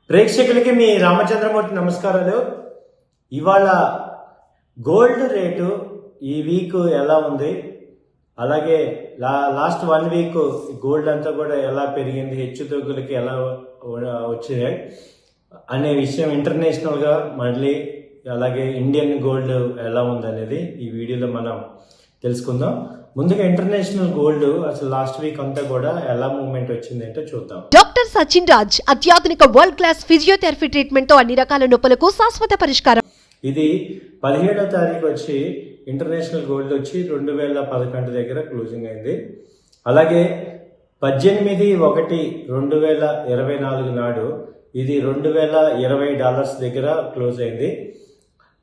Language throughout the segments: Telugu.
ప్రేక్షకులకి మీ రామచంద్రమూర్తి నమస్కారాలు. ఇవాళ గోల్డ్ రేటు ఈ వీక్ ఎలా ఉంది, అలాగే లాస్ట్ 1 వీక్ గోల్డ్ అంతా కూడా ఎలా పెరిగింది, హెచ్చుతగ్గులకి ఎలా వచ్చాయి అనే విషయం ఇంటర్నేషనల్గా మళ్ళీ అలాగే ఇండియన్ గోల్డ్ ఎలా ఉంది అనేది ఈ వీడియోలో మనం తెలుసుకుందాం. ముందుగా ఇంటర్నేషనల్ గోల్డ్ అసలు లాస్ట్ వీక్ అంతా కూడా ఎలా మూవ్మెంట్ వచ్చింది అంటే చూద్దాం. డాక్టర్ సచిన్ రాజ్ అత్యాధునిక వరల్డ్ క్లాస్ ఫిజియోథెరపీ ట్రీట్మెంట్ తో అన్ని రకాల నొప్పులకు శాశ్వత పరిష్కారం. ఇది 17వ తారీఖు వచ్చి ఇంటర్నేషనల్ గోల్డ్ వచ్చి 2011 దగ్గర క్లోజింగ్ అయింది. అలాగే 18/1/2024 నాడు ఇది $2020 దగ్గర క్లోజ్ అయింది.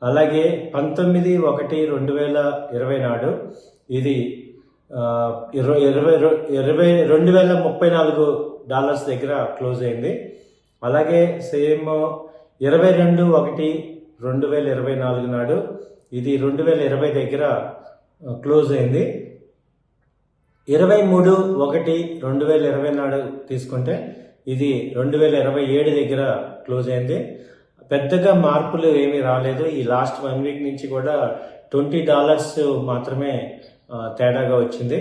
అలాగే 19/1/2020 నాడు ఇది $2034 దగ్గర క్లోజ్ అయింది. అలాగే సేమ్ 22/1/2024 నాడు ఇది 2020 దగ్గర క్లోజ్ అయింది. 23/1/2020 నాడు తీసుకుంటే ఇది 2027 దగ్గర క్లోజ్ అయింది. పెద్దగా మార్పులు ఏమీ రాలేదు. ఈ లాస్ట్ 1 వీక్ నుంచి కూడా $20 మాత్రమే తేడాగా వచ్చింది.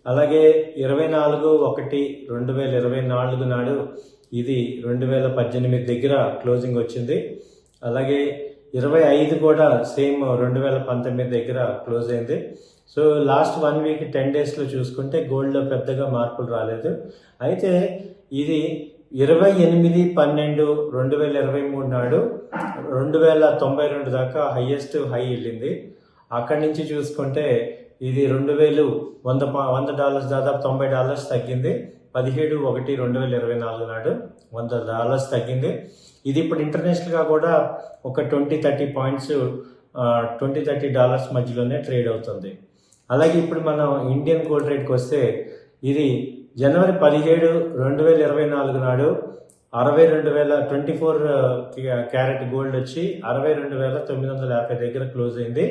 అలాగే 24/1/2024 నాడు ఇది 2018 దగ్గర క్లోజింగ్ వచ్చింది. అలాగే 25 కూడా సేమ్ 2019 దగ్గర క్లోజ్ అయింది. సో లాస్ట్ 1 వీక్ 10 డేస్లో చూసుకుంటే గోల్డ్లో పెద్దగా మార్పులు రాలేదు. అయితే ఇది 28/12/2023 నాడు 2092 దాకా హైయెస్ట్ హై వెళ్ళింది. అక్కడి నుంచి చూసుకుంటే ఇది $100 దాదాపు $90 తగ్గింది. 17/1/2024 నాడు $100 తగ్గింది. ఇది ఇప్పుడు ఇంటర్నేషనల్గా కూడా ఒక 20-30 పాయింట్స్ $20-30 మధ్యలోనే ట్రేడ్ అవుతుంది. అలాగే ఇప్పుడు మనం ఇండియన్ గోల్డ్ రేట్కి వస్తే ఇది జనవరి 17, 2024 నాడు 24 క్యారెట్ గోల్డ్ వచ్చి 62,950 దగ్గర క్లోజ్ అయింది.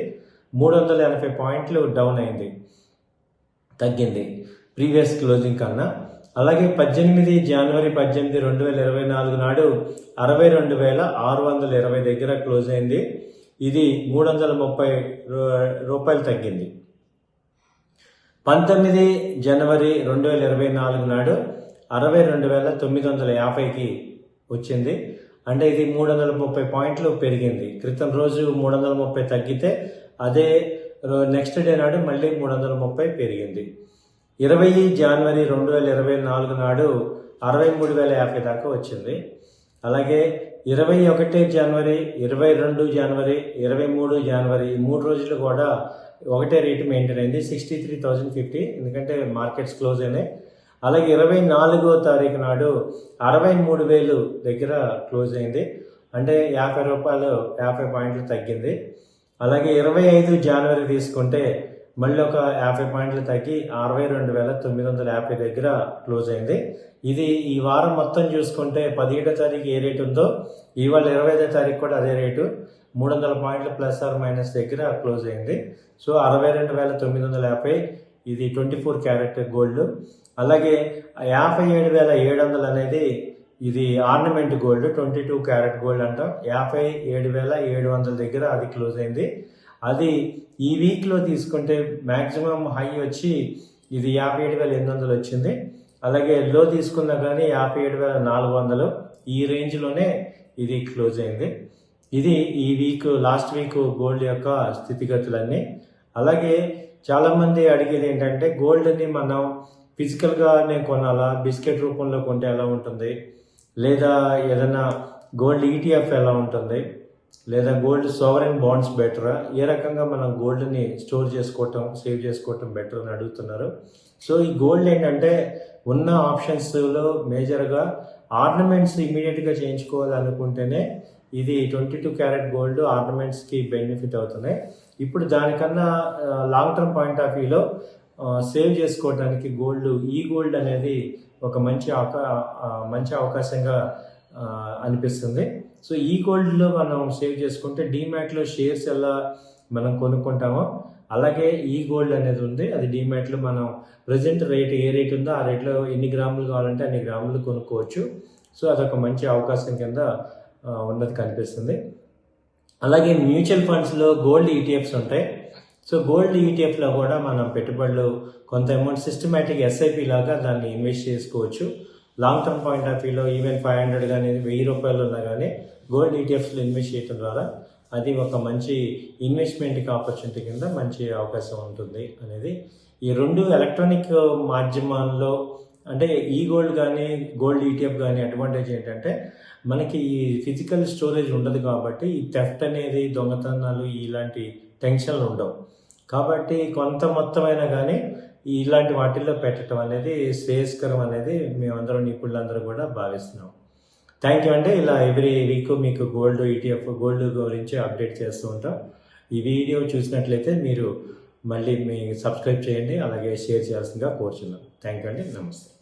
380 పాయింట్లు డౌన్ అయింది, తగ్గింది ప్రీవియస్ క్లోజింగ్ కన్నా. అలాగే 18 జనవరి 2024 నాడు 62,620 దగ్గర క్లోజ్ అయింది. ఇది $330 తగ్గింది. 19 జనవరి 2024 నాడు 62,950కి వచ్చింది. అంటే ఇది 330 పాయింట్లు పెరిగింది. క్రితం రోజు 330 తగ్గితే అదే నెక్స్ట్ డే నాడు మళ్ళీ 330 పెరిగింది. 20 జనవరి 2024 నాడు 63,050 దాకా వచ్చింది. అలాగే 21 జనవరి, 22 జనవరి, 23 జనవరి ఈ 3 రోజులు కూడా ఒకటే రేటు మెయింటైన్ అయింది, 63,050. ఎందుకంటే మార్కెట్స్ క్లోజ్ అయినాయి. అలాగే 24వ తారీఖు నాడు 63,000 దగ్గర క్లోజ్ అయింది. అంటే ₹50 పాయింట్లు తగ్గింది. అలాగే 25 జనవరి తీసుకుంటే మళ్ళీ ఒక 50 పాయింట్లు తగ్గి 62,950 దగ్గర క్లోజ్ అయింది. ఇది ఈ వారం మొత్తం చూసుకుంటే 17వ తారీఖు ఏ రేటు ఉందో ఇవాళ 25వ తారీఖు కూడా అదే రేటు, 300 పాయింట్లు ప్లస్ ఆర్ మైనస్ దగ్గర క్లోజ్ అయింది. సో 62,950 ఇది 24 క్యారెట్ గోల్డ్. అలాగే 57,700 అనేది ఇది ఆర్నమెంట్ గోల్డ్, 22 క్యారెట్ గోల్డ్ అంటాం. 57,700 దగ్గర అది క్లోజ్ అయింది. అది ఈ వీక్లో తీసుకుంటే మ్యాక్సిమం హై వచ్చి ఇది 57,800 వచ్చింది. అలాగే లో తీసుకున్నా కానీ 57,400 ఈ రేంజ్లోనే ఇది క్లోజ్ అయింది. ఇది ఈ వీక్ లాస్ట్ వీక్ గోల్డ్ యొక్క స్థితిగతులన్నీ. అలాగే చాలామంది అడిగేది ఏంటంటే గోల్డ్ని మనం ఫిజికల్గానే కొనాలా, బిస్కెట్ రూపంలో కొంటే ఎలా ఉంటుంది, లేదా ఏదైనా గోల్డ్ ఈటీఎఫ్ ఎలా ఉంటుంది, లేదా గోల్డ్ సోవరెన్ బాండ్స్ బెటరా, ఏ రకంగా మనం గోల్డ్ని స్టోర్ చేసుకోవటం సేవ్ చేసుకోవటం బెటర్ అని అడుగుతున్నారు. సో ఈ గోల్డ్ ఏంటంటే ఉన్న ఆప్షన్స్లో మేజర్గా ఆర్నమెంట్స్ ఇమీడియట్గా చేయించుకోవాలనుకుంటేనే ఇది 22 క్యారెట్ గోల్డ్ ఆర్నమెంట్స్కి బెనిఫిట్ అవుతున్నాయి. ఇప్పుడు దానికన్నా లాంగ్ టర్మ్ పాయింట్ ఆఫ్ వ్యూలో సేవ్ చేసుకోవడానికి ఈ గోల్డ్ అనేది ఒక మంచి అవకాశంగా అనిపిస్తుంది. సో ఈ గోల్డ్లో మనం సేవ్ చేసుకుంటే డీమ్యాట్లో షేర్స్ ఎలా మనం కొనుక్కుంటామో అలాగే ఈ గోల్డ్ అనేది ఉంది. అది డీమ్యాట్లో మనం ప్రజెంట్ రేట్ ఏ రేట్ ఉందో ఆ రేట్లో ఎన్ని గ్రాములు కావాలంటే అన్ని గ్రాములు కొనుక్కోవచ్చు. సో అదొక మంచి అవకాశం కింద ఉన్నది కనిపిస్తుంది. అలాగే మ్యూచువల్ ఫండ్స్లో గోల్డ్ ఈటీఎఫ్స్ ఉంటాయి. సో గోల్డ్ ఈటీఎఫ్లో కూడా మనం పెట్టుబడులు కొంత అమౌంట్ సిస్టమేటిక్ ఎస్ఐపి లాగా దాన్ని ఇన్వెస్ట్ చేసుకోవచ్చు. లాంగ్ టర్మ్ పాయింట్ ఆఫ్ వ్యూలో ఈవెన్ 500 కానీ 1000 రూపాయలు ఉన్నా కానీ గోల్డ్ ఈటీఎఫ్స్లో ఇన్వెస్ట్ చేయడం ద్వారా అది ఒక మంచి ఇన్వెస్ట్మెంట్కి ఆపర్చునిటీ కింద మంచి అవకాశం ఉంటుంది అనేది. ఈ రెండు ఎలక్ట్రానిక్ మాధ్యమాల్లో అంటే ఈ గోల్డ్ కానీ గోల్డ్ ఈటీఎఫ్ కానీ అడ్వాంటేజ్ ఏంటంటే మనకి ఈ ఫిజికల్ స్టోరేజ్ ఉండదు కాబట్టి ఈ థెఫ్ట్ అనేది, దొంగతనాలు ఇలాంటి టెన్షన్లు ఉండవు. కాబట్టి కొంత మొత్తమైనా కానీ ఇలాంటి వాటిల్లో పెట్టడం అనేది శ్రేయస్కరం అనేది మేమందరం నిపుణులందరూ కూడా భావిస్తున్నాం. థ్యాంక్ యూ అండి. ఇలా ఎవ్రీ వీక్ మీకు గోల్డ్ ఈటీఎఫ్ గోల్డ్ గురించి అప్డేట్ చేస్తూ ఉంటాం. ఈ వీడియో చూసినట్లయితే మీరు మళ్ళీ మీ సబ్స్క్రైబ్ చేయండి, అలాగే షేర్ చేయాల్సిందిగా కోరుచున్నాం. థ్యాంక్ యూ అండి. నమస్తే.